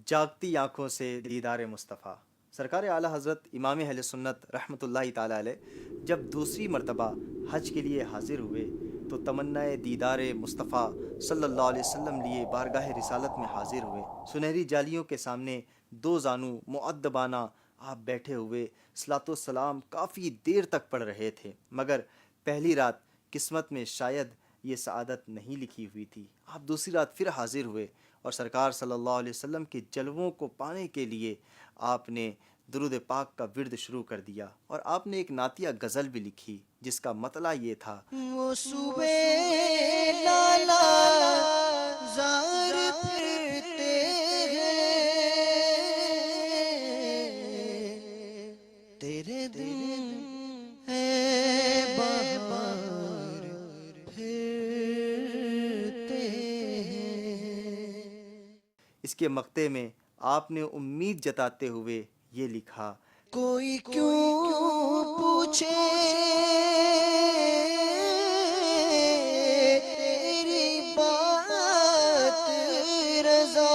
جاگتی آنکھوں سے دیدار مصطفیٰ۔ سرکار اعلیٰ حضرت امام اہل سنت رحمۃ اللہ تعالیٰ علیہ جب دوسری مرتبہ حج کے لیے حاضر ہوئے تو تمنائے دیدار مصطفیٰ صلی اللہ علیہ وسلم لیے بارگاہ رسالت میں حاضر ہوئے۔ سنہری جالیوں کے سامنے دو زانو مؤدبانہ آپ بیٹھے ہوئے صلاۃ والسلام کافی دیر تک پڑھ رہے تھے، مگر پہلی رات قسمت میں شاید یہ سعادت نہیں لکھی ہوئی تھی۔ آپ دوسری رات پھر حاضر ہوئے اور سرکار صلی اللہ علیہ وسلم کے جلووں کو پانے کے لیے آپ نے درود پاک کا ورد شروع کر دیا، اور آپ نے ایک نعتیہ غزل بھی لکھی جس کا مطلع یہ تھا: وہ صبح لالا زار پھرتے ہیں، تیرے دن ہے بہار پھرتے ہیں۔ اس کے مقطع میں آپ نے امید جتاتے ہوئے یہ لکھا: کوئی کیوں پوچھے تیری بات رضا،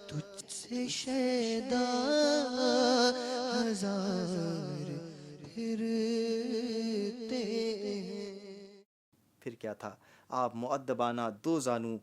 تجھ سے شیدا ہزار پھرتے ہیں۔ پھر کیا تھا؟ آپ مؤدبانہ دو زانو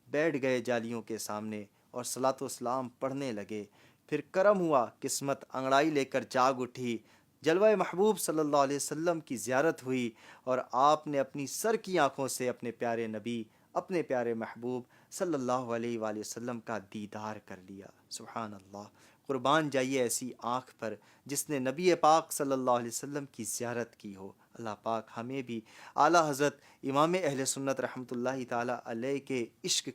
بیٹھ گئے جالیوں کے سامنے اور صلاۃ والسلام پڑھنے لگے۔ پھر کرم ہوا، قسمت انگڑائی لے کر جاگ اٹھی، جلوہ محبوب صلی اللہ علیہ وسلم کی زیارت ہوئی اور آپ نے اپنی سر کی آنکھوں سے اپنے پیارے نبی، اپنے پیارے محبوب صلی اللہ علیہ وآلہ وسلم کا دیدار کر لیا۔ سبحان اللہ! قربان جائیے ایسی آنکھ پر جس نے نبی پاک صلی اللہ علیہ وسلم کی زیارت کی ہو۔ اللہ پاک ہمیں بھی اعلیٰ حضرت امام اہل سنت رحمۃ اللہ تعالیٰ علیہ کے عشق